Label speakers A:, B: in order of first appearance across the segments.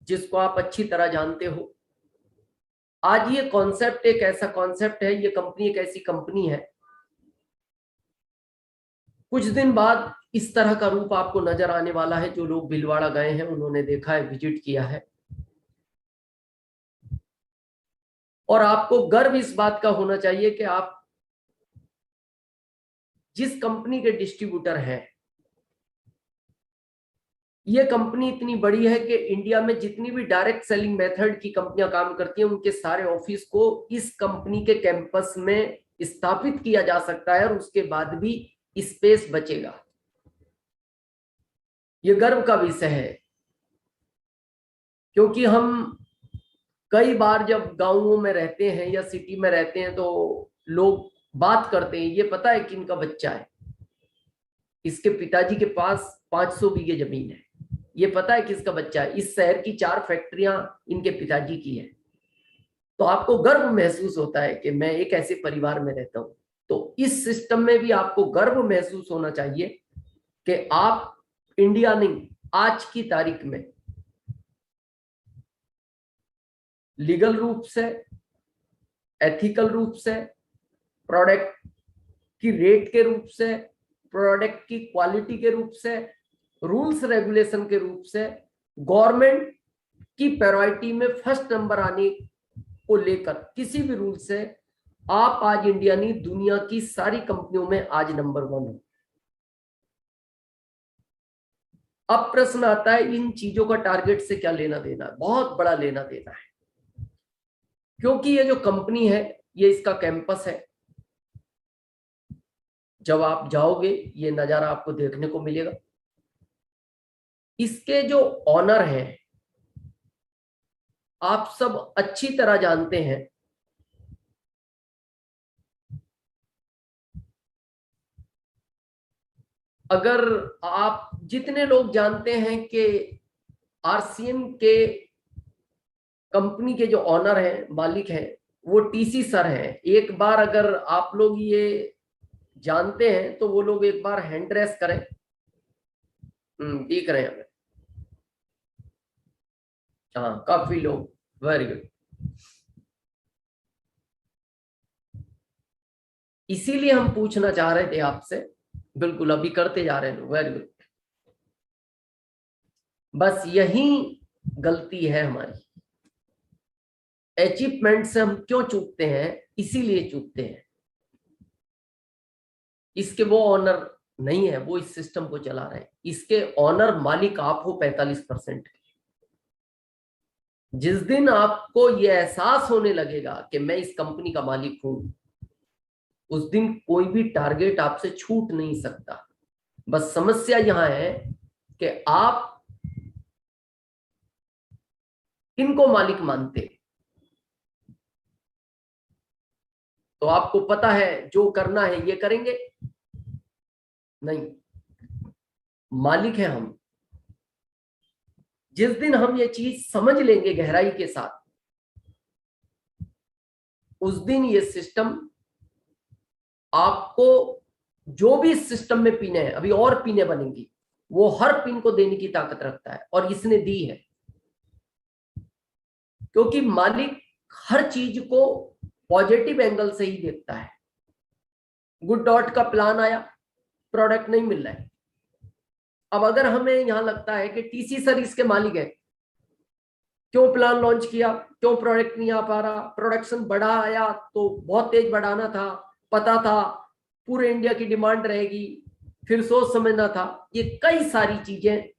A: जिसको आप अच्छी तरह जानते हो। आज ये कॉन्सेप्ट एक ऐसा कॉन्सेप्ट है, ये कंपनी एक ऐसी कंपनी है, कुछ दिन बाद इस तरह का रूप आपको नजर आने वाला है। जो लोग भीलवाड़ा गए हैं उन्होंने देखा है, विजिट किया है, और आपको गर्व इस बात का होना चाहिए कि आप जिस कंपनी के डिस्ट्रीब्यूटर हैं, ये कंपनी इतनी बड़ी है कि इंडिया में जितनी भी डायरेक्ट सेलिंग मेथड की कंपनियां काम करती हैं, उनके सारे ऑफिस को इस कंपनी के कैंपस में स्थापित किया जा सकता है और उसके बाद भी स्पेस बचेगा। ये गर्व का विषय है, क्योंकि हम कई बार जब गांवों में रहते हैं या सिटी में रहते हैं तो लोग बात करते हैं, ये पता है कि इनका बच्चा है, इसके पिताजी के पास 500 बीघे जमीन है, ये पता है किसका बच्चा है, इस शहर की 4 फैक्ट्रियां इनके पिताजी की है। तो आपको गर्व महसूस होता है कि मैं एक ऐसे परिवार में रहता हूं। तो इस सिस्टम में भी आपको गर्व महसूस होना चाहिए कि आप इंडिया नहीं, आज की तारीख में लीगल रूप से, एथिकल रूप से, प्रोडक्ट की रेट के रूप से, प्रोडक्ट की क्वालिटी के रूप से, रूल्स रेगुलेशन के रूप से, गवर्नमेंट की प्रायोरिटी में फर्स्ट नंबर आने को लेकर किसी भी रूल से आप आज इंडिया नहीं, दुनिया की सारी कंपनियों में आज नंबर 1 हो। अब प्रश्न आता है इन चीजों का टारगेट से क्या लेना देना है? बहुत बड़ा लेना देना है, क्योंकि ये जो कंपनी है ये इसका कैंपस है। जब आप जाओगे ये नजारा आपको देखने को मिलेगा। इसके जो ऑनर हैं आप सब अच्छी तरह जानते हैं। अगर आप जितने लोग जानते हैं कि आरसीएम के कंपनी के जो ऑनर हैं, मालिक हैं, वो टीसी सर हैं। एक बार अगर आप लोग ये जानते हैं तो वो लोग एक बार हैंड रेस करें। दिख रहे हैं हमें, हाँ काफी लोग, वेरी गुड। इसीलिए हम पूछना चाह रहे थे आपसे, बिल्कुल अभी करते जा रहे हैं, वेरी गुड। बस यही गलती है हमारी, अचीवमेंट से हम क्यों चूकते हैं, इसीलिए चूकते हैं। इसके वो ऑनर नहीं है, वो इस सिस्टम को चला रहे हैं। इसके ऑनर मालिक आप हो 45%। जिस दिन आपको ये एहसास होने लगेगा कि मैं इस कंपनी का मालिक हूं, उस दिन कोई भी टारगेट आपसे छूट नहीं सकता। बस समस्या यहां है कि आप किनको मालिक मानते। तो आपको पता है जो करना है ये करेंगे, नहीं, मालिक है हम। जिस दिन हम ये चीज समझ लेंगे गहराई के साथ, उस दिन ये सिस्टम आपको जो भी इस सिस्टम में पिने हैं, अभी और पिने बनेंगी, वो हर पिन को देने की ताकत रखता है और इसने दी है। क्योंकि मालिक हर चीज को पॉजिटिव एंगल से ही देखता है। गुड डॉट का प्लान आया, प्रोडक्ट नहीं मिल रहा है। अब अगर हमें यहां लगता है कि टीसी सर इसके मालिक है, क्यों प्लान लॉन्च किया, क्यों प्रोडक्ट नहीं आ पा रहा, प्रोडक्शन बढ़ा आया तो बहुत तेज बढ़ाना था, पता था पूरे इंडिया की डिमांड रहेगी, फिर सोच समझना था, ये कई सारी चीजें।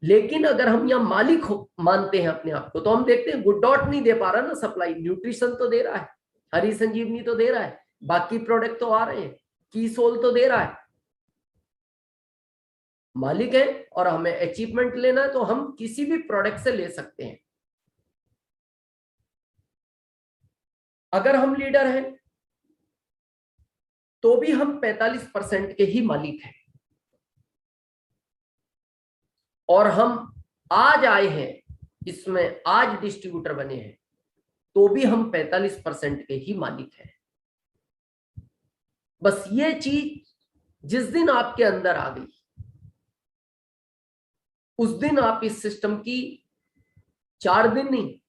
A: लेकिन अगर हम यहाँ मालिक मानते हैं अपने आप को, तो हम देखते हैं गुड डॉट नहीं दे पा रहा ना सप्लाई, न्यूट्रिशन तो दे रहा है, हरी संजीवनी तो दे रहा है, बाकी प्रोडक्ट तो आ रहे हैं, की सोल तो दे रहा है। मालिक है और हमें अचीवमेंट लेना है तो हम किसी भी प्रोडक्ट से ले सकते हैं। अगर हम लीडर हैं तो भी हम 45% के ही मालिक हैं, और हम आज आए हैं इसमें, आज डिस्ट्रीब्यूटर बने हैं, तो भी हम 45% के ही मालिक हैं। बस ये चीज जिस दिन आपके अंदर आ गई, उस दिन आप इस सिस्टम की 4 दिन नहीं,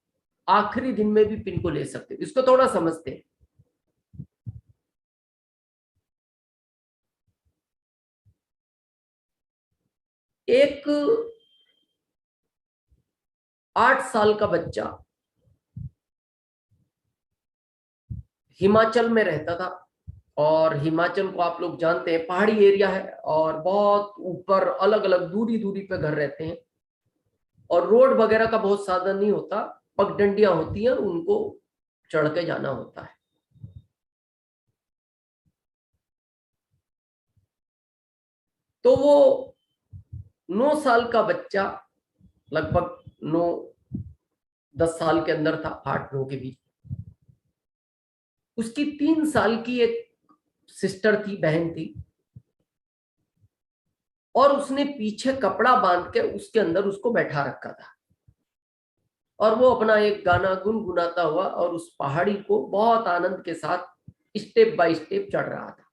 A: आखिरी दिन में भी पिन को ले सकते हो। इसको थोड़ा समझते हैं। एक 8 साल का बच्चा हिमाचल में रहता था, और हिमाचल को आप लोग जानते हैं पहाड़ी एरिया है, और बहुत ऊपर अलग अलग दूरी दूरी पे घर रहते हैं, और रोड वगैरह का बहुत साधन नहीं होता, पगडंडियां होती हैं, उनको चढ़ के जाना होता है। तो वो 9 साल का बच्चा, लगभग 9-10 साल के अंदर था, 8-9 के बीच। उसकी 3 साल की एक सिस्टर थी, बहन थी, और उसने पीछे कपड़ा बांध के उसके अंदर उसको बैठा रखा था, और वो अपना एक गाना गुनगुनाता हुआ और उस पहाड़ी को बहुत आनंद के साथ स्टेप बाय स्टेप चढ़ रहा था।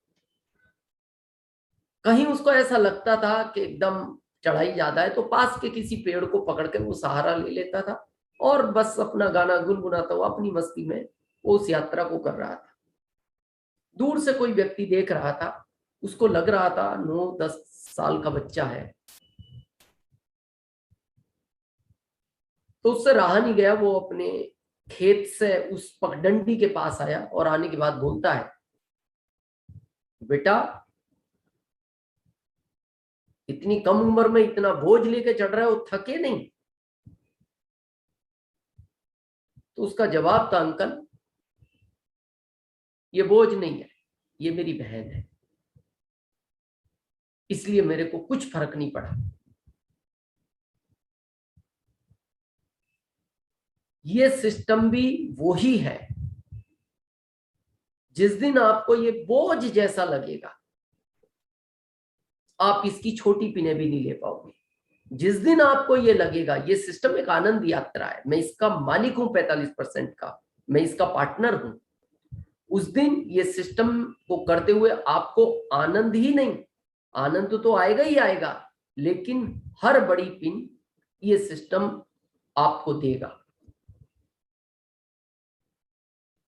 A: कहीं उसको ऐसा लगता था कि एकदम चढ़ाई ज्यादा है, तो पास के किसी पेड़ को पकड़ के वो सहारा ले लेता था, और बस अपना गाना गुनगुनाता हुआ अपनी मस्ती में उस यात्रा को कर रहा था। दूर से कोई व्यक्ति देख रहा था, उसको लग रहा था 9-10 साल का बच्चा है, तो उससे रहा नहीं गया। वो अपने खेत से उस पगडंडी के पास आया, और आने के बाद बोलता है, बेटा इतनी कम उम्र में इतना बोझ लेके चढ़ रहे हो, थके नहीं? तो उसका जवाब था, अंकल ये बोझ नहीं है, ये मेरी बहन है, इसलिए मेरे को कुछ फर्क नहीं पड़ा। ये सिस्टम भी वही है। जिस दिन आपको ये बोझ जैसा लगेगा, आप इसकी छोटी पिने भी नहीं ले पाओगे। जिस दिन आपको ये लगेगा ये सिस्टम एक आनंद यात्रा है, मैं इसका मालिक हूं 45% का, मैं इसका पार्टनर हूं, उस दिन ये सिस्टम को करते हुए आपको आनंद ही नहीं, आनंद तो आएगा ही आएगा, लेकिन हर बड़ी पिन ये सिस्टम आपको देगा।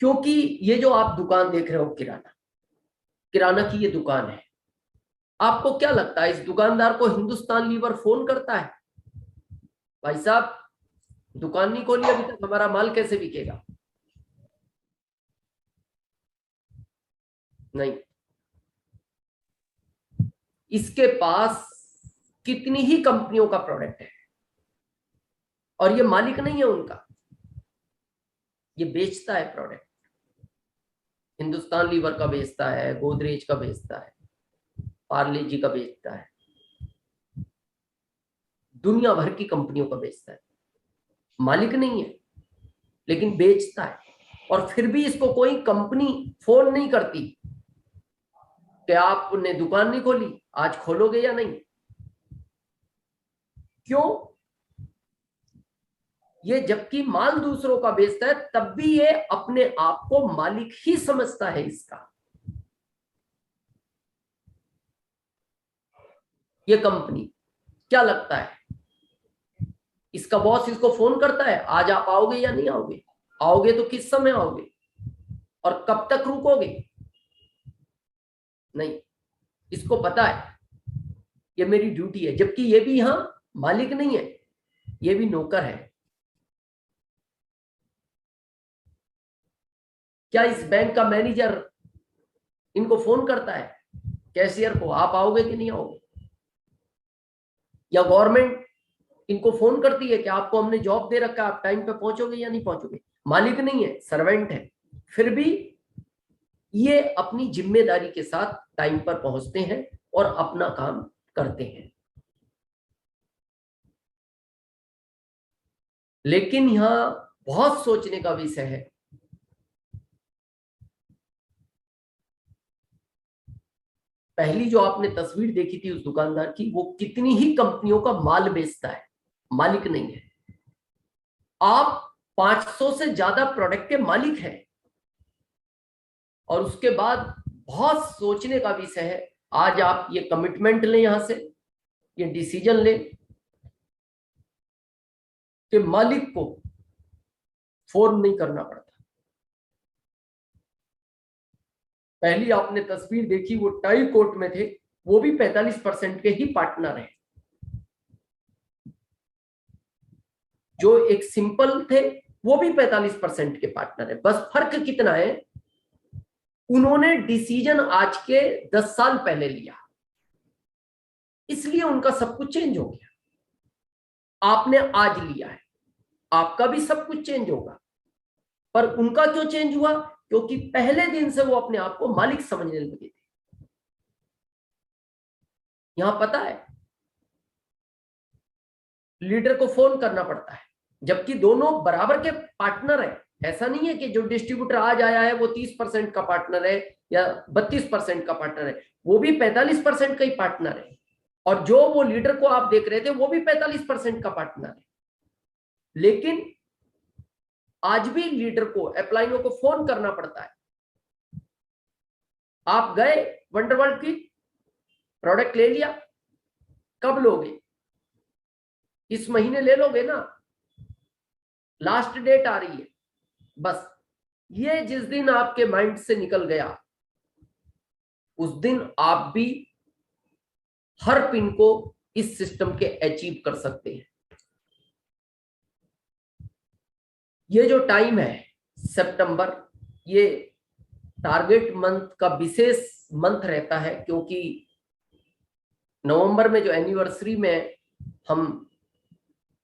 A: क्योंकि ये जो आप दुकान देख रहे हो, किराना किराना की ये दुकान है, आपको क्या लगता है इस दुकानदार को हिंदुस्तान लीवर फोन करता है, भाई साहब दुकान नहीं खोली अभी तक, हमारा माल कैसे बिकेगा? नहीं। इसके पास कितनी ही कंपनियों का प्रोडक्ट है, और ये मालिक नहीं है उनका, ये बेचता है प्रोडक्ट। हिंदुस्तान लीवर का बेचता है, गोदरेज का बेचता है, पार्ले जी का बेचता है, दुनिया भर की कंपनियों का बेचता है। मालिक नहीं है, लेकिन बेचता है। और फिर भी इसको कोई कंपनी फोन नहीं करती कि आपने दुकान नहीं खोली, आज खोलोगे या नहीं। क्यों? ये जबकि माल दूसरों का बेचता है, तब भी ये अपने आप को मालिक ही समझता है इसका। ये कंपनी क्या लगता है, इसका बॉस इसको फोन करता है, आज आप आओगे या नहीं आओगे? आओगे तो किस समय आओगे, और कब तक रुकोगे? नहीं। इसको पता है ये मेरी ड्यूटी है, जबकि ये भी यहां मालिक नहीं है, ये भी नौकर है। क्या इस बैंक का मैनेजर इनको फोन करता है, कैशियर को, आप आओगे कि नहीं आओगे? या गवर्नमेंट इनको फोन करती है कि आपको हमने जॉब दे रखा है, आप टाइम पे पहुंचोगे या नहीं पहुंचोगे? मालिक नहीं है, सर्वेंट है। फिर भी ये अपनी जिम्मेदारी के साथ टाइम पर पहुंचते हैं और अपना काम करते हैं। लेकिन यहां बहुत सोचने का विषय है। पहली जो आपने तस्वीर देखी थी उस दुकानदार की, वो कितनी ही कंपनियों का माल बेचता है, मालिक नहीं है। आप 500 से ज्यादा प्रोडक्ट के मालिक हैं, और उसके बाद बहुत सोचने का विषय है। आज आप ये कमिटमेंट लें, यहां से ये डिसीजन लें कि मालिक को फोन नहीं करना पड़ता। पहली आपने तस्वीर देखी, वो टाई कोट में थे, वो भी 45% के ही पार्टनर हैं। जो एक सिंपल थे वो भी 45% के पार्टनर है। बस फर्क कितना है, उन्होंने डिसीजन आज के 10 साल पहले लिया, इसलिए उनका सब कुछ चेंज हो गया। आपने आज लिया है, आपका भी सब कुछ चेंज होगा। पर उनका क्यों चेंज हुआ? क्योंकि पहले दिन से वो अपने आप को मालिक समझने लगे थे। यहां पता है, लीडर को फोन करना पड़ता है, जबकि दोनों बराबर के पार्टनर है। ऐसा नहीं है कि जो डिस्ट्रीब्यूटर आज आया है वो 30% का पार्टनर है या 32% का पार्टनर है, वो भी 45% का ही पार्टनर है। और जो वो लीडर को आप देख रहे थे वो भी 45% का पार्टनर है। लेकिन आज भी लीडर को, अपलाइनों को फोन करना पड़ता है। आप गए वंडरवर्ल्ड की, प्रोडक्ट ले लिया, कब लोगे? इस महीने ले लोगे ना, लास्ट डेट आ रही है। बस ये जिस दिन आपके माइंड से निकल गया, उस दिन आप भी हर पिन को इस सिस्टम के अचीव कर सकते हैं। ये जो टाइम है सितंबर, ये टारगेट मंथ का विशेष मंथ रहता है, क्योंकि नवंबर में जो एनिवर्सरी में हम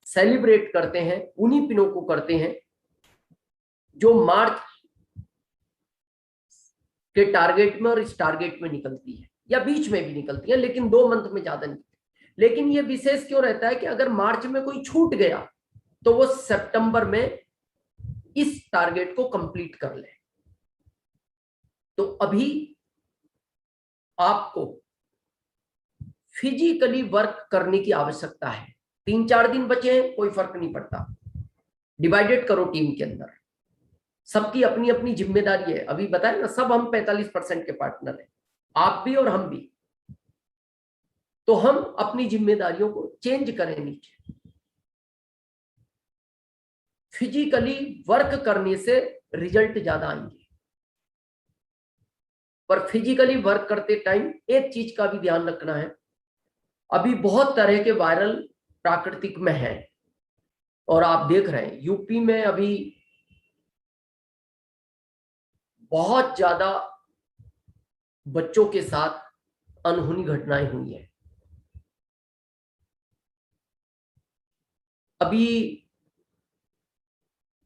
A: सेलिब्रेट करते हैं उन्हीं पिनों को करते हैं जो मार्च के टारगेट में और इस टारगेट में निकलती है, या बीच में भी निकलती है, लेकिन 2 मंथ में ज्यादा निकलती है। लेकिन ये विशेष क्यों रहता है कि अगर मार्च में कोई छूट गया तो वो सितंबर में इस टारगेट को कंप्लीट कर ले। तो अभी आपको फिजिकली वर्क करने की आवश्यकता है। 3-4 दिन बचे हैं, कोई फर्क नहीं पड़ता, डिवाइडेड करो टीम के अंदर। सबकी अपनी अपनी जिम्मेदारी है। अभी बताया ना, सब हम 45% के पार्टनर हैं, आप भी और हम भी। तो हम अपनी जिम्मेदारियों को चेंज करें नीचे। फिजिकली वर्क करने से रिजल्ट ज्यादा आएंगे। पर फिजिकली वर्क करते टाइम एक चीज का भी ध्यान रखना है, अभी बहुत तरह के वायरल प्राकृतिक में है, और आप देख रहे हैं यूपी में अभी बहुत ज्यादा बच्चों के साथ अनहोनी घटनाएं हुई हैं। अभी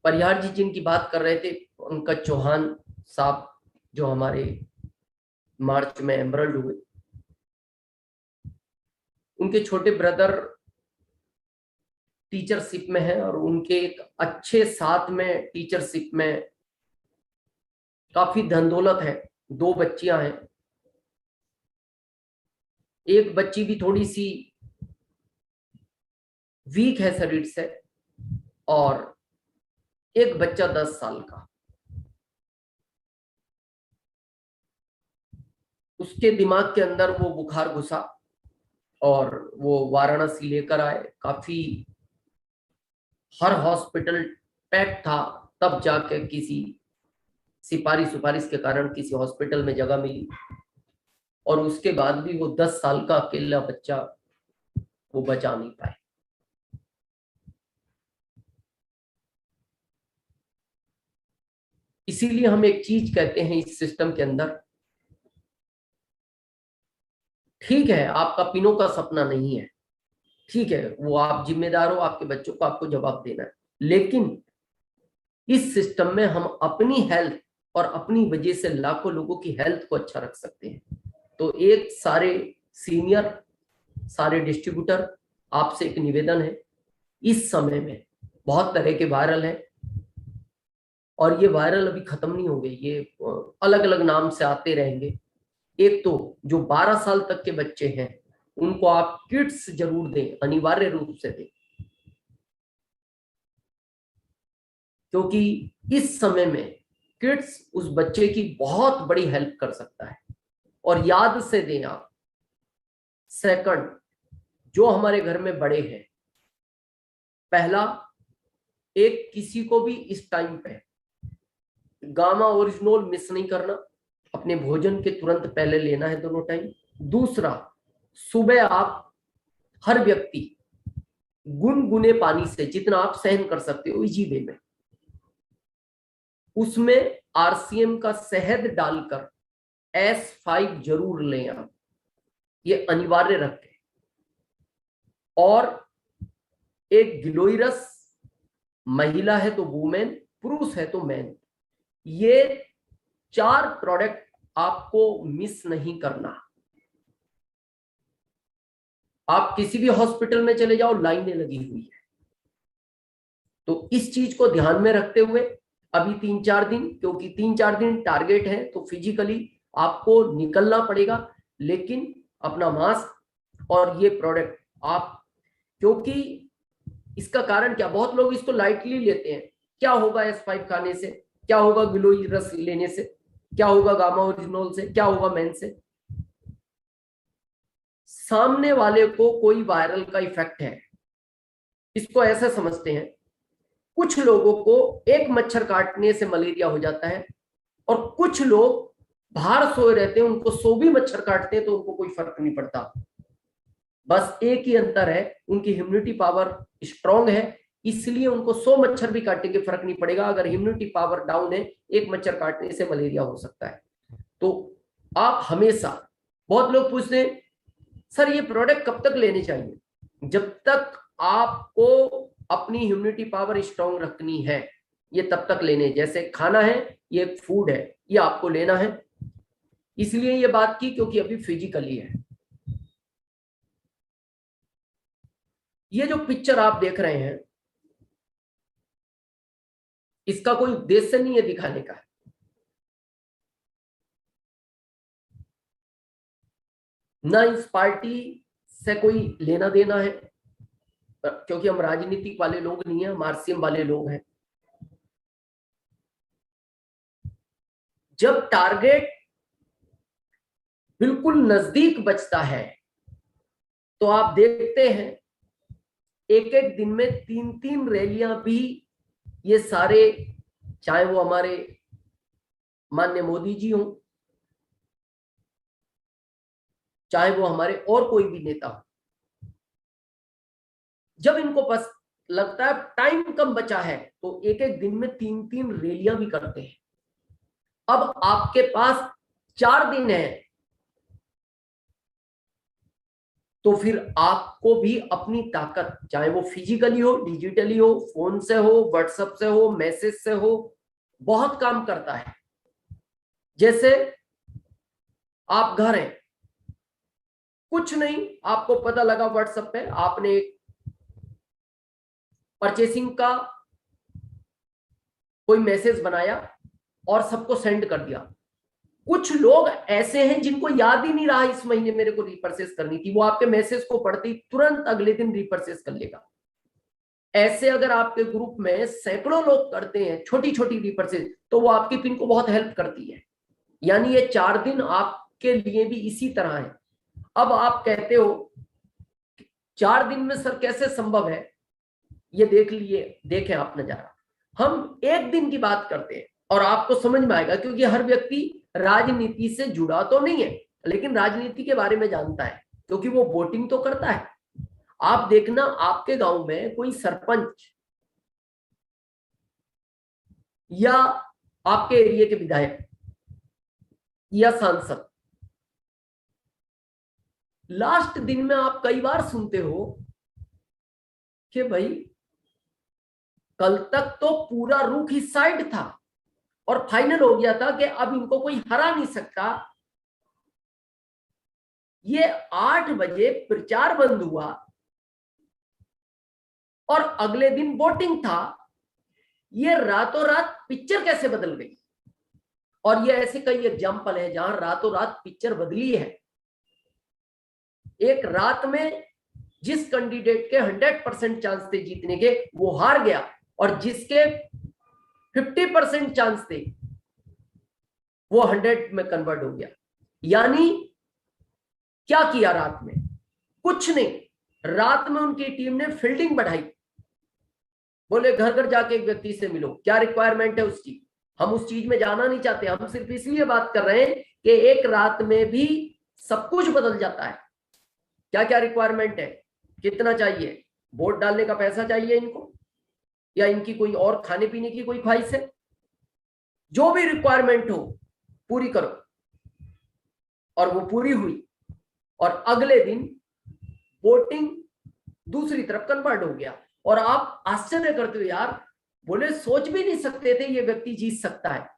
A: परिहार जी जिनकी बात कर रहे थे, पंकज चौहान साहब, जो हमारे मार्च में एमरल्ड हुए, उनके छोटे ब्रदर टीचरशिप में है, और उनके एक अच्छे साथ में टीचरशिप में काफी धन दौलत है। 2 बच्चियां हैं, एक बच्ची भी थोड़ी सी वीक है शरीर से, और एक बच्चा 10 साल का। उसके दिमाग के अंदर वो बुखार घुसा और वो वाराणसी लेकर आए। काफी हर हॉस्पिटल पैक था, तब जाके किसी सिफारिश के कारण किसी हॉस्पिटल में जगह मिली, और उसके बाद भी वो 10 साल का अकेला बच्चा वो बचा नहीं पाए। इसीलिए हम एक चीज कहते हैं इस सिस्टम के अंदर, ठीक है आपका पिनों का सपना नहीं है, ठीक है वो आप जिम्मेदार हो, आपके बच्चों को आपको जवाब देना है, लेकिन इस सिस्टम में हम अपनी हेल्थ और अपनी वजह से लाखों लोगों की हेल्थ को अच्छा रख सकते हैं। तो एक सारे सीनियर, सारे डिस्ट्रीब्यूटर, आपसे एक निवेदन है, इस समय में बहुत तरह के वायरल है, और ये वायरल अभी खत्म नहीं होंगे, ये अलग अलग नाम से आते रहेंगे। एक तो जो 12 साल तक के बच्चे हैं उनको आप किट्स जरूर दें, अनिवार्य रूप से दें, क्योंकि इस समय में किट्स उस बच्चे की बहुत बड़ी हेल्प कर सकता है। और याद से दें आप, सेकंड, जो हमारे घर में बड़े हैं, पहला एक, किसी को भी इस टाइम पे गामा ओरिजिनोल मिस नहीं करना, अपने भोजन के तुरंत पहले लेना है दोनों टाइम। दूसरा, सुबह आप हर व्यक्ति गुनगुने पानी से, जितना आप सहन कर सकते हो इजी वे में, उसमें आरसीएम का शहद डालकर S5 जरूर लें आप, ये अनिवार्य रखें। और एक गिलोय रस, महिला है तो वुमेन, पुरुष है तो मैन, ये 4 प्रोडक्ट आपको मिस नहीं करना। आप किसी भी हॉस्पिटल में चले जाओ, लाइनें लगी हुई है। तो इस चीज को ध्यान में रखते हुए अभी 3-4 दिन, क्योंकि 3-4 दिन टारगेट है, तो फिजिकली आपको निकलना पड़ेगा, लेकिन अपना मास्क और ये प्रोडक्ट आप, क्योंकि इसका कारण क्या, बहुत लोग इसको लाइटली लेते हैं। क्या होगा S5 खाने से, क्या होगा गिलोय रस लेने से, क्या होगा गामा ओरिजिनोल से, क्या होगा मैन से? सामने वाले को कोई वायरल का इफेक्ट है, इसको ऐसा समझते हैं। कुछ लोगों को एक मच्छर काटने से मलेरिया हो जाता है, और कुछ लोग बाहर सोए रहते हैं, उनको 100 भी मच्छर काटते हैं तो उनको कोई फर्क नहीं पड़ता। बस एक ही अंतर है, उनकी इम्यूनिटी पावर स्ट्रांग है, इसलिए उनको 100 मच्छर भी काटेंगे फर्क नहीं पड़ेगा। अगर इम्यूनिटी पावर डाउन है, एक मच्छर काटने से मलेरिया हो सकता है। तो आप हमेशा, बहुत लोग पूछते हैं सर ये प्रोडक्ट कब तक लेने चाहिए? जब तक आपको अपनी इम्यूनिटी पावर स्ट्रांग रखनी है, ये तब तक लेने। जैसे खाना है, ये फूड है, ये आपको लेना है। इसलिए ये बात की क्योंकि अभी फिजिकली है। ये जो पिक्चर आप देख रहे हैं, इसका कोई उद्देश्य नहीं है दिखाने का, ना इस पार्टी से कोई लेना देना है, क्योंकि हम राजनीतिक वाले लोग नहीं है, हम आरसीएम वाले लोग हैं। जब टारगेट बिल्कुल नजदीक बचता है, तो आप देखते हैं एक एक दिन में 3-3 रैलियां भी ये सारे, चाहे वो हमारे माननीय मोदी जी हों, चाहे वो हमारे और कोई भी नेता हो, जब इनको बस लगता है टाइम कम बचा है, तो एक एक दिन में 3-3 रैलियां भी करते हैं। अब आपके पास 4 दिन है, तो फिर आपको भी अपनी ताकत, चाहे वो फिजिकली हो, डिजिटली हो, फोन से हो, व्हाट्सएप से हो, मैसेज से हो, बहुत काम करता है। जैसे आप घर हैं, कुछ नहीं, आपको पता लगा व्हाट्सएप पे आपने एक परचेसिंग का कोई मैसेज बनाया और सबको सेंड कर दिया। कुछ लोग ऐसे हैं जिनको याद ही नहीं रहा इस महीने मेरे को रीपरचेस करनी थी, वो आपके मैसेज को पढ़ते ही तुरंत अगले दिन रीपरचेस कर लेगा। ऐसे अगर आपके ग्रुप में सैकड़ों लोग करते हैं छोटी छोटी रीपरचेस, तो वो आपकी पिन को बहुत हेल्प करती है। यानी ये 4 दिन आपके लिए भी इसी तरह है। अब आप कहते हो 4 दिन में सर कैसे संभव है? ये देख लिए, देखें आप नजारा। हम एक दिन की बात करते हैं और आपको समझ में आएगा, क्योंकि हर व्यक्ति राजनीति से जुड़ा तो नहीं है, लेकिन राजनीति के बारे में जानता है, क्योंकि वो वोटिंग तो करता है। आप देखना, आपके गांव में कोई सरपंच या आपके एरिया के विधायक या सांसद, लास्ट दिन में आप कई बार सुनते हो कि भाई कल तक तो पूरा रुख इस साइड था और फाइनल हो गया था कि अब इनको कोई हरा नहीं सकता। ये 8 बजे प्रचार बंद हुआ और अगले दिन वोटिंग था। ये रातों रात पिक्चर कैसे बदल गई? और ये ऐसे कई एग्जाम्पल है जहां रातों रात पिक्चर बदली है। एक रात में जिस कैंडिडेट के 100% चांस थे जीतने के, वो हार गया, और जिसके 50% चांस थे वो 100 में कन्वर्ट हो गया। यानी क्या किया रात में? कुछ नहीं, रात में उनकी टीम ने फील्डिंग बढ़ाई, बोले घर घर जाके एक व्यक्ति से मिलो, क्या रिक्वायरमेंट है उसकी, हम उस चीज में जाना नहीं चाहते, हम सिर्फ इसलिए बात कर रहे हैं कि एक रात में भी सब कुछ बदल जाता है। क्या क्या रिक्वायरमेंट है, कितना चाहिए, वोट डालने का पैसा चाहिए इनको, या इनकी कोई और खाने पीने की कोई ख्वाहिश है, जो भी रिक्वायरमेंट हो पूरी करो। और वो पूरी हुई और अगले दिन वोटिंग दूसरी तरफ कन्वर्ट हो गया। और आप आश्चर्य करते हो यार, बोले सोच भी नहीं सकते थे ये व्यक्ति जीत सकता है,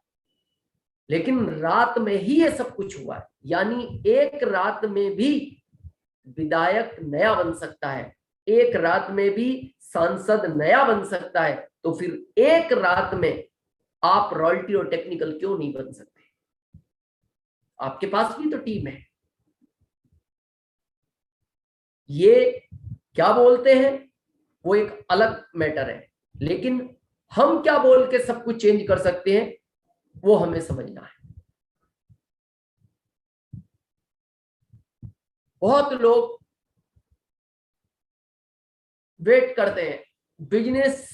A: लेकिन रात में ही ये सब कुछ हुआ है। यानी एक रात में भी विधायक नया बन सकता है, एक रात में भी सांसद नया बन सकता है, तो फिर एक रात में आप रॉयल्टी और टेक्निकल क्यों नहीं बन सकते? आपके पास भी तो टीम है। ये क्या बोलते हैं वो एक अलग मैटर है, लेकिन हम क्या बोल के सब कुछ चेंज कर सकते हैं वो हमें समझना है। बहुत लोग वेट करते हैं, बिजनेस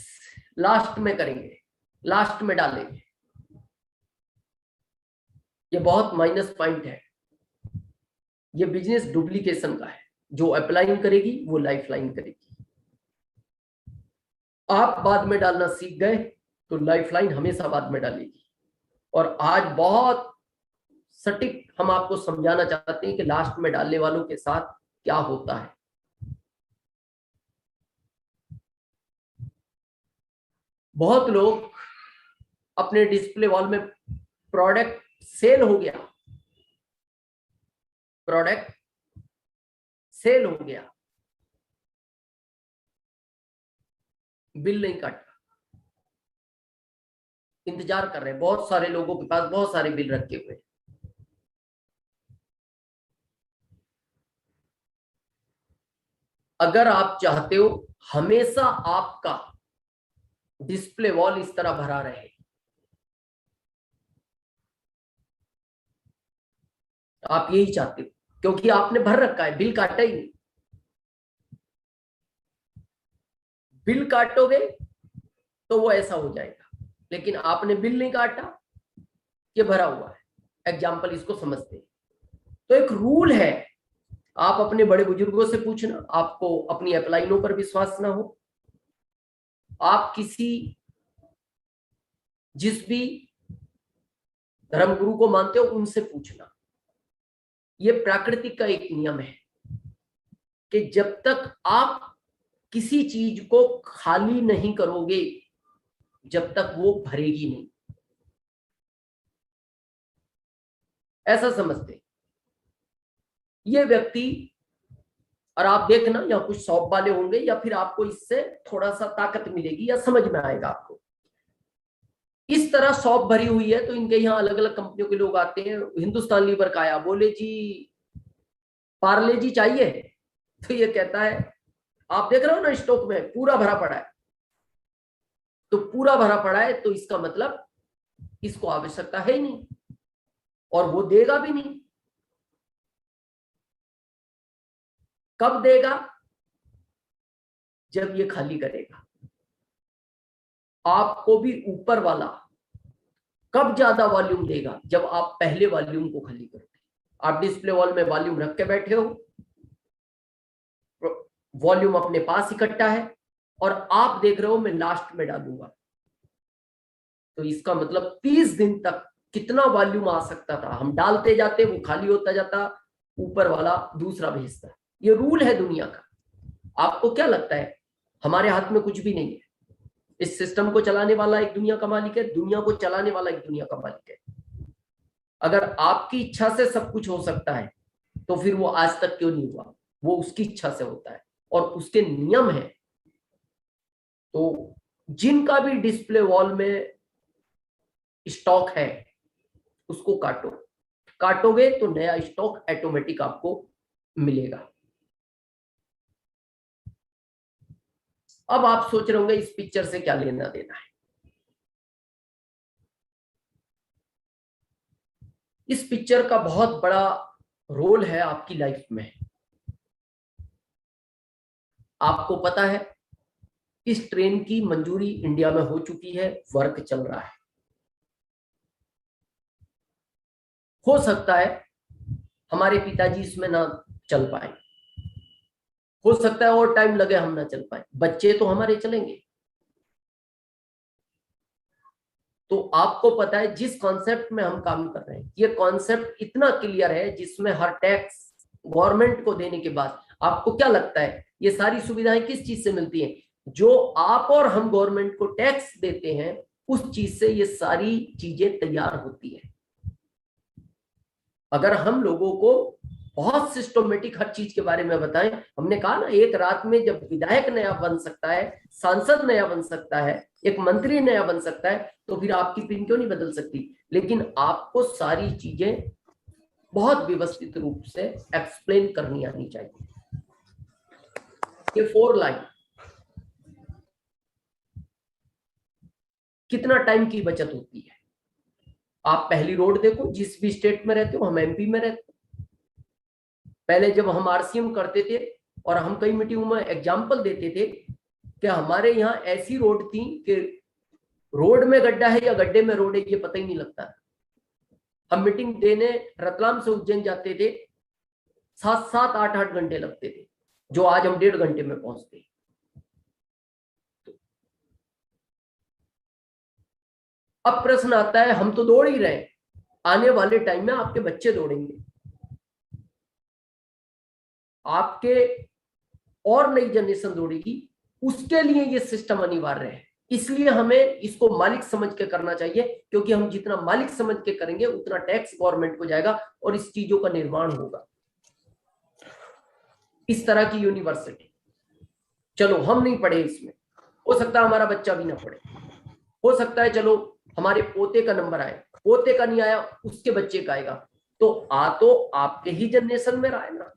A: लास्ट में करेंगे, लास्ट में डालेंगे। ये बहुत माइनस पॉइंट है। ये बिजनेस डुप्लीकेशन का है। जो अप्लाइन करेगी वो लाइफ लाइन करेगी। आप बाद में डालना सीख गए तो लाइफ लाइन हमेशा बाद में डालेगी। और आज बहुत सटीक हम आपको समझाना चाहते हैं कि लास्ट में डालने वालों के साथ क्या होता है। बहुत लोग अपने डिस्प्ले वॉल में प्रोडक्ट सेल हो गया, प्रोडक्ट सेल हो गया, बिल नहीं काटा, इंतजार कर रहे हैं। बहुत सारे लोगों के पास बहुत सारे बिल रखे हुए हैं। अगर आप चाहते हो हमेशा आपका डिस्प्ले वॉल इस तरह भरा रहे, आप यही चाहते हो, क्योंकि आपने भर रखा है, बिल काटा ही नहीं। बिल काटोगे तो वो ऐसा हो जाएगा, लेकिन आपने बिल नहीं काटा, ये भरा हुआ है। एग्जाम्पल इसको समझते हैं। तो एक रूल है, आप अपने बड़े बुजुर्गों से पूछना, आपको अपनी अपलाइनों पर विश्वास ना हो, आप किसी जिस भी धर्मगुरु को मानते हो उनसे पूछना। ये प्रकृति का एक नियम है कि जब तक आप किसी चीज को खाली नहीं करोगे जब तक वो भरेगी नहीं, ऐसा समझते ये व्यक्ति। और आप देखना यहाँ कुछ शॉप वाले होंगे, या फिर आपको इससे थोड़ा सा ताकत मिलेगी या समझ में आएगा आपको। इस तरह शॉप भरी हुई है तो इनके यहाँ अलग अलग कंपनियों के लोग आते हैं। हिंदुस्तान लीवर का आया, बोले जी पार्ले जी चाहिए, तो ये कहता है आप देख रहे हो ना स्टॉक में पूरा भरा पड़ा है, तो पूरा भरा पड़ा है तो इसका मतलब इसको आवश्यकता है ही नहीं, और वो देगा भी नहीं। कब देगा? जब ये खाली करेगा। आपको भी ऊपर वाला कब ज्यादा वॉल्यूम देगा? जब आप पहले वॉल्यूम को खाली करोगे। आप डिस्प्ले वॉल में वॉल्यूम रख के बैठे हो, वॉल्यूम अपने पास इकट्ठा है, और आप देख रहे हो मैं लास्ट में डालूंगा, तो इसका मतलब 30 दिन तक कितना वॉल्यूम आ सकता था, हम डालते जाते, वो खाली होता जाता, ऊपर वाला दूसरा भेजता। ये रूल है दुनिया का। आपको क्या लगता है? हमारे हाथ में कुछ भी नहीं है। इस सिस्टम को चलाने वाला एक दुनिया का मालिक है, दुनिया को चलाने वाला एक दुनिया का मालिक है। अगर आपकी इच्छा से सब कुछ हो सकता है तो फिर वो आज तक क्यों नहीं हुआ? वो उसकी इच्छा से होता है और उसके नियम है। तो जिनका भी डिस्प्ले वॉल में स्टॉक है उसको काटो, काटोगे तो नया स्टॉक ऑटोमेटिक आपको मिलेगा। अब आप सोच रहे होंगे इस पिक्चर से क्या लेना देना है। इस पिक्चर का बहुत बड़ा रोल है आपकी लाइफ में। आपको पता है इस ट्रेन की मंजूरी इंडिया में हो चुकी है, वर्क चल रहा है। हो सकता है हमारे पिताजी इसमें ना चल पाए, हो सकता है और टाइम लगे, हम ना चल पाए, बच्चे तो हमारे चलेंगे। तो आपको पता है जिस कॉन्सेप्ट में हम काम कर रहे हैं, ये कॉन्सेप्ट इतना क्लियर है जिसमें हर टैक्स गवर्नमेंट को देने के बाद आपको क्या लगता है ये सारी सुविधाएं किस चीज से मिलती हैं? जो आप और हम गवर्नमेंट को टैक्स देते हैं उस चीज से ये सारी चीजें तैयार होती है। अगर हम लोगों को बहुत सिस्टमेटिक हर चीज के बारे में बताएं, हमने कहा ना एक रात में जब विधायक नया बन सकता है, सांसद नया बन सकता है, एक मंत्री नया बन सकता है, तो फिर आपकी पिन क्यों नहीं बदल सकती? लेकिन आपको सारी चीजें बहुत व्यवस्थित रूप से एक्सप्लेन करनी आनी चाहिए। ये 4 लाइन कितना टाइम की बचत होती है। आप पहली रोड देखो, जिस भी स्टेट में रहते हो, हम एमपी में रहते, पहले जब हम आरसीएम करते थे और हम कई मीटिंगों में एग्जाम्पल देते थे कि हमारे यहाँ ऐसी रोड थी कि रोड में गड्ढा है या गड्ढे में रोड है ये पता ही नहीं लगता। हम मीटिंग देने रतलाम से उज्जैन जाते थे, 7-7 8-8 घंटे लगते थे, जो आज हम 1.5 घंटे में पहुंचते। अब प्रश्न आता है, हम तो दौड़ ही रहे, आने वाले टाइम में आपके बच्चे दौड़ेंगे, आपके और नई जनरेशन दौड़ेगी, उसके लिए ये सिस्टम अनिवार्य है। इसलिए हमें इसको मालिक समझ के करना चाहिए, क्योंकि हम जितना मालिक समझ के करेंगे उतना टैक्स गवर्नमेंट को जाएगा और इस चीजों का निर्माण होगा। इस तरह की यूनिवर्सिटी, चलो हम नहीं पढ़े इसमें, हो सकता है हमारा बच्चा भी ना पढ़े, हो सकता है चलो हमारे पोते का नंबर आए, पोते का नहीं आया उसके बच्चे का आएगा, तो आपके ही जनरेशन में रहा है ना,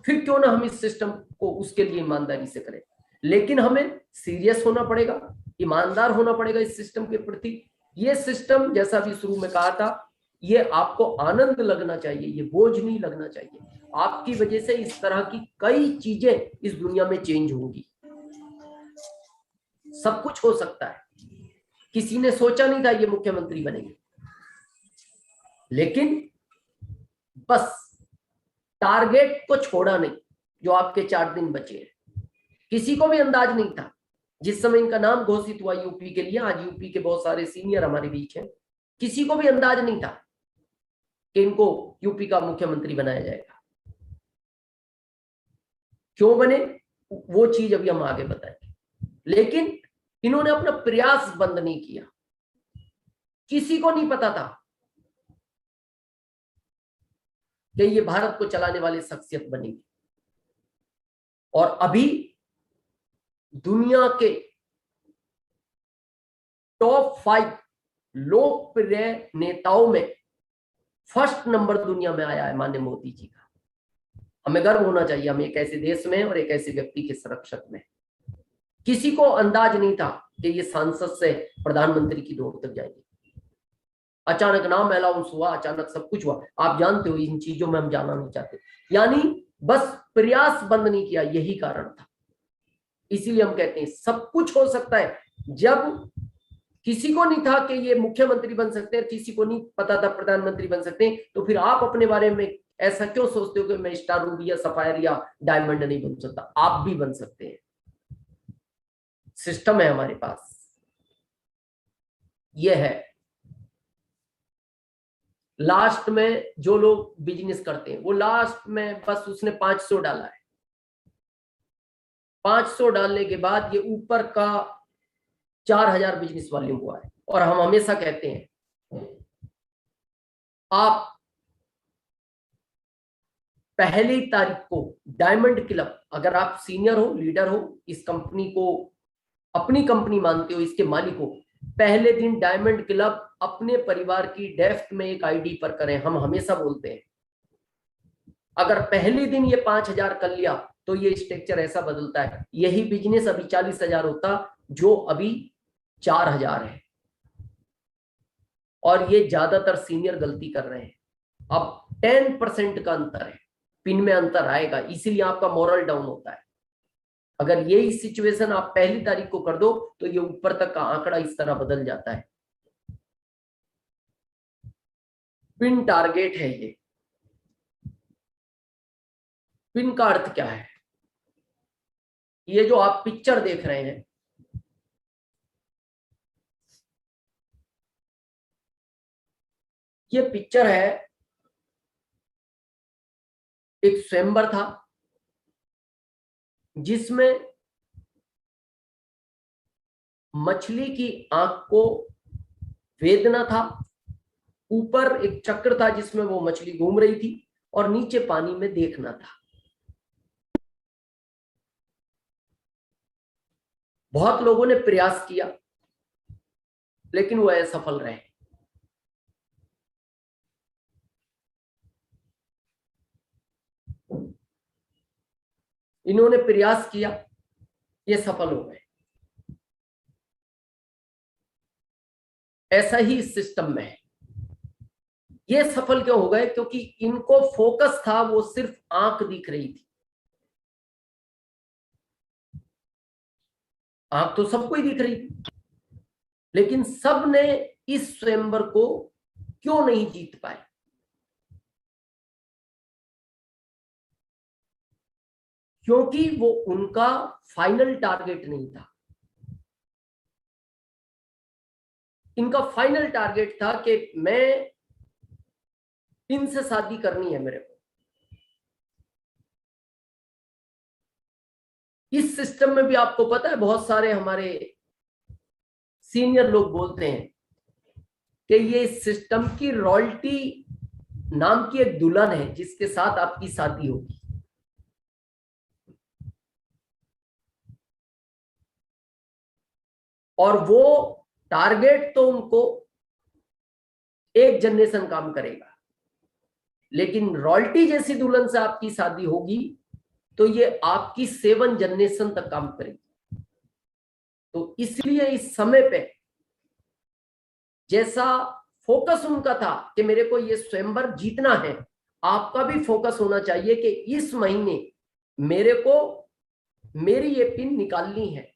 A: फिर क्यों ना हम इस सिस्टम को उसके लिए ईमानदारी से करें। लेकिन हमें सीरियस होना पड़ेगा, ईमानदार होना पड़ेगा इस सिस्टम के प्रति। ये सिस्टम जैसा भी शुरू में कहा था, ये आपको आनंद लगना चाहिए, ये बोझ नहीं लगना चाहिए। आपकी वजह से इस तरह की कई चीजें इस दुनिया में चेंज होंगी, सब कुछ हो सकता है। किसी ने सोचा नहीं था ये मुख्यमंत्री बनेंगे, लेकिन बस टारगेट को छोड़ा नहीं। जो आपके 4 दिन बचे हैं, किसी को भी अंदाज नहीं था जिस समय इनका नाम घोषित हुआ यूपी के लिए, आज यूपी के बहुत सारे सीनियर हमारे बीच हैं, किसी को भी अंदाज नहीं था कि इनको यूपी का मुख्यमंत्री बनाया जाएगा। क्यों बने वो चीज अभी हम आगे बताएंगे, लेकिन इन्होंने अपना प्रयास बंद नहीं किया। किसी को नहीं पता था कि ये भारत को चलाने वाली शख्सियत बनेगी, और अभी दुनिया के टॉप 5 लोकप्रिय नेताओं में फर्स्ट नंबर दुनिया में आया है माननीय मोदी जी का। हमें गर्व होना चाहिए, हम एक ऐसे देश में और एक ऐसे व्यक्ति के संरक्षक में। किसी को अंदाज नहीं था कि ये सांसद से प्रधानमंत्री की दौड़ तक जाएगी। अचानक नाम अलाउंस हुआ, अचानक सब कुछ हुआ। आप जानते हो इन चीजों में हम जाना नहीं चाहते, यानी बस प्रयास बंद नहीं किया, यही कारण था। इसीलिए हम कहते हैं सब कुछ हो सकता है। जब किसी को नहीं था कि ये मुख्यमंत्री बन सकते हैं, किसी को नहीं पता था प्रधानमंत्री बन सकते हैं, तो फिर आप अपने बारे में ऐसा क्यों सोचते हो कि मैं स्टार रूबी या सफायर या डायमंड नहीं बन सकता? आप भी बन सकते हैं, सिस्टम है हमारे पास। ये है लास्ट में जो लोग बिजनेस करते हैं, वो लास्ट में बस उसने 500 डाला है, 500 डालने के बाद ये ऊपर का 4000 बिजनेस वॉल्यूम हुआ है। और हम हमेशा कहते हैं आप पहली तारीख को डायमंड क्लब, अगर आप सीनियर हो, लीडर हो, इस कंपनी को अपनी कंपनी मानते हो, इसके मालिक हो, पहले दिन डायमंड क्लब अपने परिवार की डेस्क में एक आईडी पर करें। हम हमेशा बोलते हैं अगर पहले दिन ये 5000 कर लिया तो ये स्ट्रक्चर ऐसा बदलता है। यही बिजनेस अभी 40,000 होता, जो अभी 4000 है। और ये ज्यादातर सीनियर गलती कर रहे हैं। अब 10% का अंतर है, पिन में अंतर आएगा, इसीलिए आपका मोरल डाउन होता है। अगर यही सिचुएशन आप पहली तारीख को कर दो तो ये ऊपर तक का आंकड़ा इस तरह बदल जाता है। पिन टारगेट है ये। पिन का अर्थ क्या है? ये जो आप पिक्चर देख रहे हैं, ये पिक्चर है, एक स्वयंवर था जिसमें मछली की आंख को वेदना था, ऊपर एक चक्र था जिसमें वो मछली घूम रही थी और नीचे पानी में देखना था। बहुत लोगों ने प्रयास किया लेकिन वो असफल रहे। इन्होंने प्रयास किया, ये सफल हो गए। ऐसा ही इस सिस्टम में है। ये सफल क्यों हो गए? क्योंकि इनको फोकस था, वो सिर्फ आंख दिख रही थी। आंख तो सबको ही दिख रही थी, लेकिन सब ने इस स्वयंवर को क्यों नहीं जीत पाए? क्योंकि वो उनका फाइनल टारगेट नहीं था। इनका फाइनल टारगेट था कि मैं इनसे शादी करनी है मेरे को। इस सिस्टम में भी आपको पता है, बहुत सारे हमारे सीनियर लोग बोलते हैं कि ये सिस्टम की रॉयल्टी नाम की एक दुल्हन है जिसके साथ आपकी शादी होगी। और वो टारगेट तो उनको एक जनरेशन काम करेगा, लेकिन रॉयल्टी जैसी दुल्हन से आपकी शादी होगी तो ये आपकी 7 जनरेशन तक काम करेगी। तो इसलिए इस समय पे जैसा फोकस उनका था कि मेरे को ये स्वयंवर जीतना है, आपका भी फोकस होना चाहिए कि इस महीने मेरे को मेरी ये पिन निकालनी है।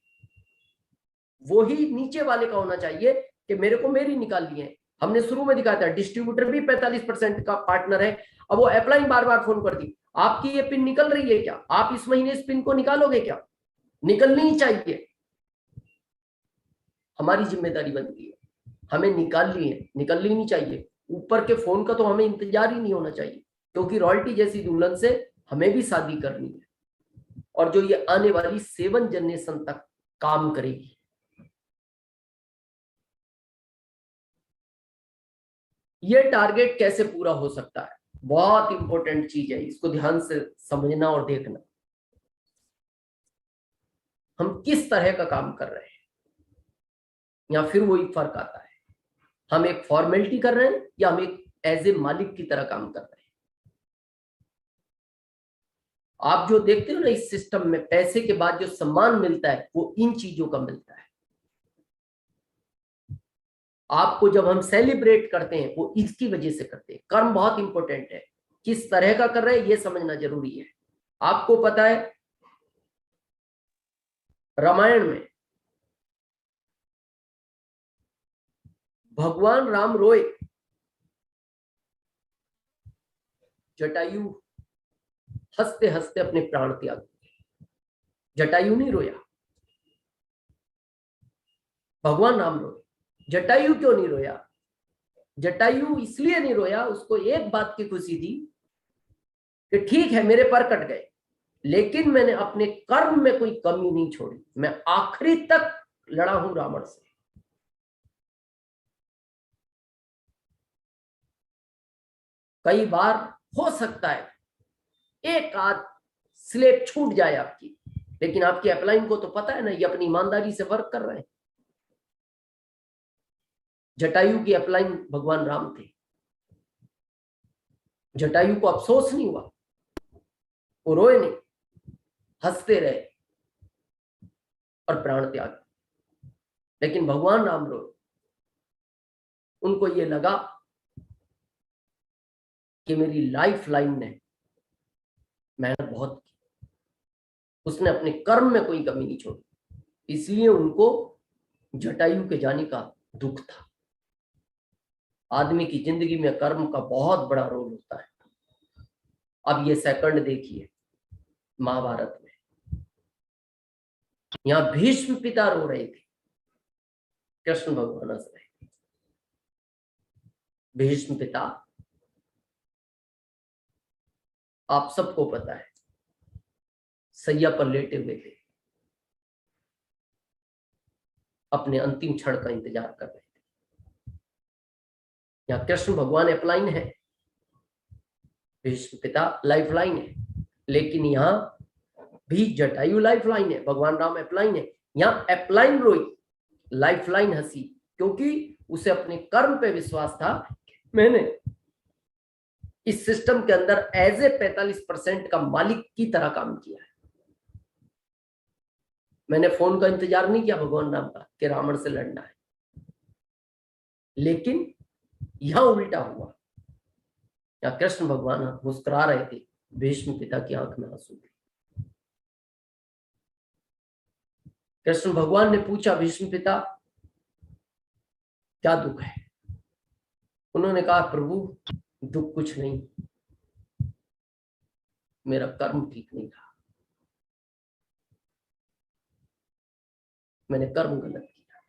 A: वो ही नीचे वाले का होना चाहिए कि मेरे को मेरी निकालनी है। हमने शुरू में दिखाया था, डिस्ट्रीब्यूटर भी 45% का पार्टनर है। अब वो अप्लाई बार बार फोन कर दी, आपकी ये पिन निकल रही है क्या? आप इस महीने इस पिन को निकालोगे क्या? निकलनी ही चाहिए। हमारी जिम्मेदारी बनती है, हमें निकालनी है, निकलनी नहीं चाहिए। ऊपर के फोन का तो हमें इंतजार ही नहीं होना चाहिए, क्योंकि रॉयल्टी जैसी दुल्हन से हमें भी शादी करनी है और जो ये आने वाली 7 जनरेशन तक काम करेगी। ये टारगेट कैसे पूरा हो सकता है? बहुत इंपॉर्टेंट चीज है, इसको ध्यान से समझना और देखना। हम किस तरह का काम कर रहे हैं, या फिर वही फर्क आता है, हम एक फॉर्मेलिटी कर रहे हैं या हम एक एज ए मालिक की तरह काम कर रहे हैं। आप जो देखते हो ना इस सिस्टम में, पैसे के बाद जो सम्मान मिलता है वो इन चीजों का मिलता है। आपको जब हम सेलिब्रेट करते हैं वो इसकी वजह से करते हैं। कर्म बहुत इंपॉर्टेंट है, किस तरह का कर रहे हैं ये समझना जरूरी है। आपको पता है रामायण में भगवान राम रोए, जटायु हंसते हंसते अपने प्राण त्याग दिए। जटायु नहीं रोया, भगवान राम रोए। जटायु क्यों नहीं रोया? जटायु इसलिए नहीं रोया, उसको एक बात की खुशी थी कि ठीक है मेरे पर कट गए, लेकिन मैंने अपने कर्म में कोई कमी नहीं छोड़ी, मैं आखिरी तक लड़ा हूं रावण से। कई बार हो सकता है एक आध स्लेब छूट जाए आपकी, लेकिन आपकी अपलाइन को तो पता है ना, ये अपनी ईमानदारी से वर्क कर रहे हैं। जटायु की अपलाइन भगवान राम थे, जटायु को अफसोस नहीं हुआ, वो रोए नहीं, हंसते रहे और प्राण त्याग। लेकिन भगवान राम रोए, उनको ये लगा कि मेरी लाइफ लाइन ने मेहनत बहुत की, उसने अपने कर्म में कोई कमी नहीं छोड़ी, इसलिए उनको जटायु के जाने का दुख था। आदमी की जिंदगी में कर्म का बहुत बड़ा रोल होता है। अब ये सेकंड देखिए महाभारत में, यहां भीष्म पिता रो रहे थे, कृष्ण भगवान हंस रहे थे। भीष्म पिता आप सबको पता है सैया पर लेटे हुए थे, अपने अंतिम क्षण का इंतजार कर रहे थे। यहाँ कृष्ण भगवान अपलाइन है, भीष्म पिता लाइफ लाइन है, लेकिन यहाँ भी जटायु लाइफ लाइन है, भगवान राम अपलाइन है। यहाँ अपलाइन रोई, लाइफ लाइन हंसी, क्योंकि उसे अपने कर्म पे विश्वास था। मैंने इस सिस्टम के अंदर एज ए 45% का मालिक की तरह काम किया है। मैंने फोन का इंतजार नहीं किया भगवान राम का कि रावण से लड़ना है, लेकिन यहां उल्टा हुआ। या कृष्ण भगवान मुस्कुरा रहे थे, भीष्म पिता की आंख में आंसू थे। कृष्ण भगवान ने पूछा, भीष्म पिता क्या दुख है? उन्होंने कहा, प्रभु दुख कुछ नहीं, मेरा कर्म ठीक नहीं था, मैंने कर्म गलत किया।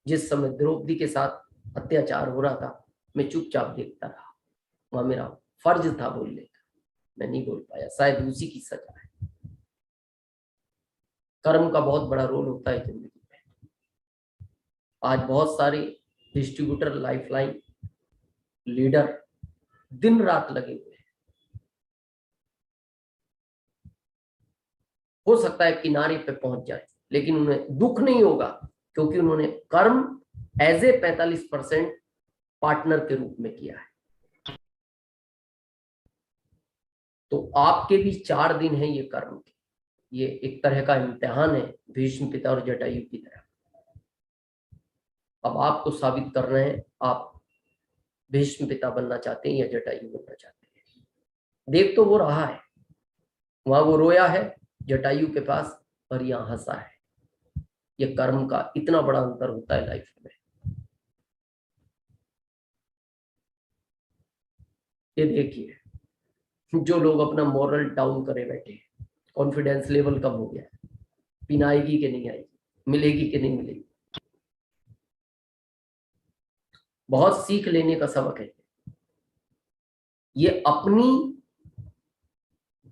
A: जिस समय द्रौपदी के साथ अत्याचार हो रहा था, मैं चुपचाप देखता रहा, वहां मेरा फर्ज था बोलने का, मैं नहीं बोल पाया, शायद उसी की सजा है। कर्म का बहुत बड़ा रोल होता है जिंदगी में। आज बहुत सारे डिस्ट्रीब्यूटर, लाइफलाइन लीडर दिन रात लगे हुए हैं। हो सकता है किनारे पे पहुंच जाए, लेकिन उन्हें दुख नहीं होगा, क्योंकि उन्होंने कर्म एज ए 45% पार्टनर के रूप में किया है। तो आपके भी 4 दिन है ये कर्म के, ये एक तरह का इम्तिहान है भीष्म पिता और जटायु की तरह। अब आपको साबित करना है, आप भीष्म पिता बनना चाहते हैं या जटायु बनना चाहते हैं। देख तो वो रहा है, वहां वो रोया है जटायु के पास, और यहाँ हंसा है। ये कर्म का इतना बड़ा अंतर होता है लाइफ में। ये देखिए, जो लोग अपना मॉरल डाउन करे बैठे, कॉन्फिडेंस लेवल कम हो गया, पिन आएगी कि नहीं आएगी, मिलेगी कि नहीं मिलेगी। बहुत सीख लेने का सबक है। ये अपनी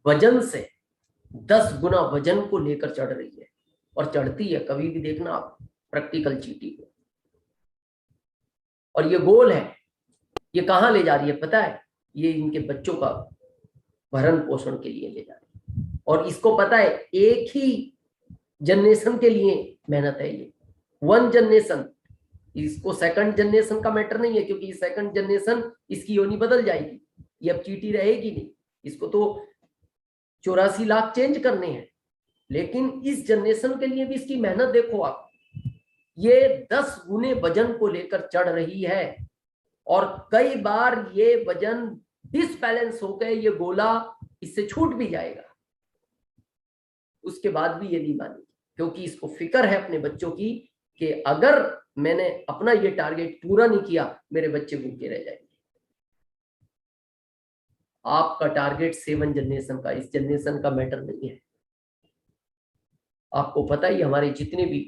A: वजन से 10 गुना वजन को लेकर चढ़ रही है, और चढ़ती है। कभी भी देखना आप प्रैक्टिकल चीटी को, और ये गोल है। ये कहाँ ले जा रही है पता है? ये इनके बच्चों का भरण पोषण के लिए ले जा रही है, और इसको पता है एक ही जनरेशन के लिए मेहनत है ये, 1 जनरेशन। इसको सेकंड जनरेशन का मैटर नहीं है, क्योंकि सेकंड जनरेशन इसकी योनि बदल जाएगी, ये अब चीटी रहेगी नहीं। इसको तो 84 लाख चेंज करने हैं, लेकिन इस जनरेशन के लिए भी इसकी मेहनत देखो आप। ये 10 गुने वजन को लेकर चढ़ रही है, और कई बार ये वजन डिसबैलेंस होकर ये गोला इससे छूट भी जाएगा, उसके बाद भी ये नहीं मानेगी, क्योंकि इसको फिक्र है अपने बच्चों की कि अगर मैंने अपना ये टारगेट पूरा नहीं किया, मेरे बच्चे भूखे रह जाएंगे। आपका टारगेट 7 जनरेशन का, इस जनरेशन का मैटर नहीं है। आपको पता ही, हमारे जितने भी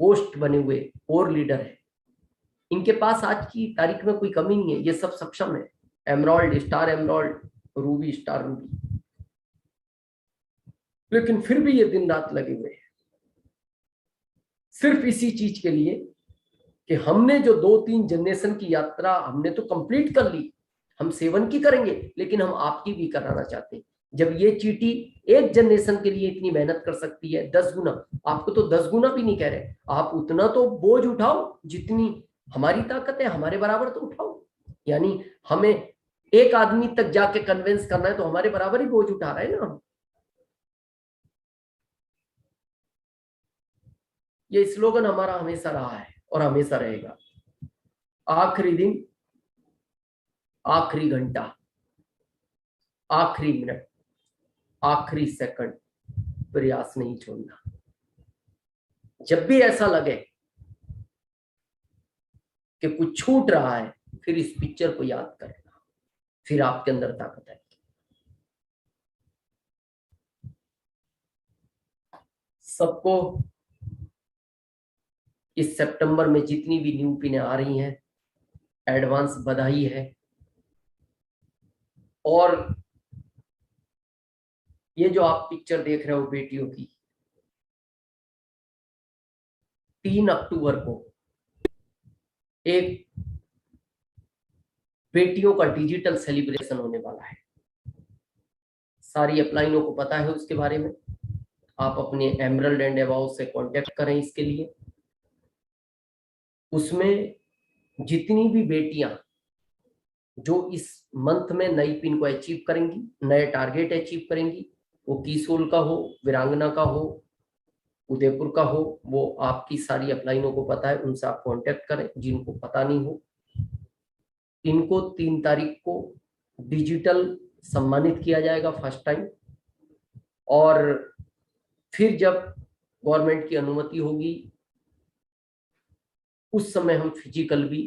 A: पोस्ट बने हुए और लीडर है, इनके पास आज की तारीख में कोई कमी नहीं है, ये सब सक्षम है। Emerald, star emerald, Ruby, star Ruby, लेकिन फिर भी ये दिन रात लगे हुए हैं सिर्फ इसी चीज के लिए कि हमने जो 2-3 जनरेशन की यात्रा हमने तो कंप्लीट कर ली, हम 7 की करेंगे, लेकिन हम आपकी भी कराना चाहते हैं। जब ये चीटी एक जनरेशन के लिए इतनी मेहनत कर सकती है 10 गुना, आपको तो 10 गुना भी नहीं कह रहे, आप उतना तो बोझ उठाओ जितनी हमारी ताकत है, हमारे बराबर तो उठाओ। यानी हमें एक आदमी तक जाके कन्विंस करना है, तो हमारे बराबर ही बोझ उठा रहे हैं ना हम। ये स्लोगन हमारा हमेशा रहा है और हमेशा रहेगा। आखिरी दिन, आखिरी घंटा, आखिरी मिनट, आखिरी सेकंड, प्रयास नहीं छोड़ना। जब भी ऐसा लगे कि कुछ छूट रहा है, फिर इस पिक्चर को याद करना, फिर आपके अंदर ताकत है। सबको इस सितंबर में जितनी भी न्यू पिनें आ रही हैं, एडवांस बधाई है। और ये जो आप पिक्चर देख रहे हो बेटियों की, 3 अक्टूबर को एक बेटियों का डिजिटल सेलिब्रेशन होने वाला है। सारी अपलाइनों को पता है उसके बारे में। आप अपने एमरल्ड एंड अबाव से कांटेक्ट करें इसके लिए। उसमें जितनी भी बेटियां जो इस मंथ में नई पिन को अचीव करेंगी, नए टारगेट अचीव करेंगी, वो कीसोल का हो, वीरांगना का हो, उदयपुर का हो, वो आपकी सारी अपलाइनों को पता है, उनसे आप कांटेक्ट करें। जिनको पता नहीं हो, इनको 3 तारीख को डिजिटल सम्मानित किया जाएगा फर्स्ट टाइम। और फिर जब गवर्नमेंट की अनुमति होगी, उस समय हम फिजिकल भी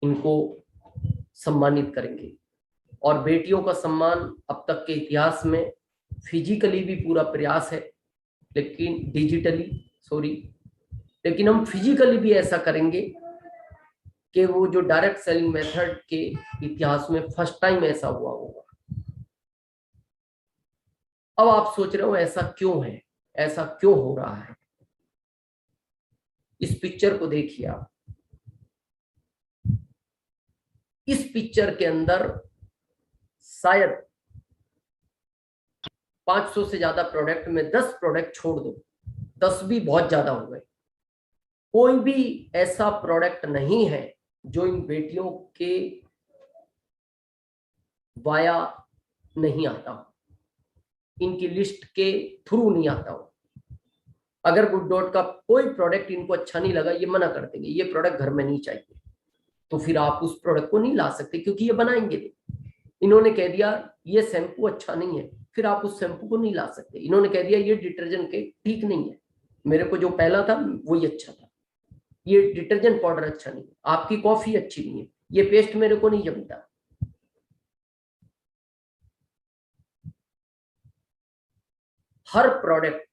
A: इनको सम्मानित करेंगे। और बेटियों का सम्मान अब तक के इतिहास में फिजिकली भी पूरा प्रयास है, लेकिन लेकिन हम फिजिकली भी ऐसा करेंगे कि वो जो डायरेक्ट सेलिंग मेथड के इतिहास में फर्स्ट टाइम ऐसा हुआ होगा। अब आप सोच रहे हो ऐसा क्यों है, ऐसा क्यों हो रहा है? इस पिक्चर को देखिए आप। इस पिक्चर के अंदर शायद 500 से ज्यादा प्रोडक्ट में 10 प्रोडक्ट छोड़ दो, 10 भी बहुत ज्यादा हो गए। कोई भी ऐसा प्रोडक्ट नहीं है जो इन बेटियों के वाया नहीं आता हो, इनकी लिस्ट के थ्रू नहीं आता हो। अगर गुड डॉट का कोई प्रोडक्ट इनको अच्छा नहीं लगा, ये मना कर देंगे, ये प्रोडक्ट घर में नहीं चाहिए, तो फिर आप उस प्रोडक्ट को नहीं ला सकते, क्योंकि ये बनाएंगे नहीं। इन्होंने कह दिया ये शैम्पू अच्छा नहीं है, फिर आप उस शैम्पू को नहीं ला सकते। इन्होंने कह दिया ये डिटर्जेंट के ठीक नहीं है, मेरे को जो पहला था वही अच्छा था, ये डिटर्जेंट पाउडर अच्छा नहीं है, आपकी कॉफी अच्छी नहीं है, ये पेस्ट मेरे को नहीं जमता। हर प्रोडक्ट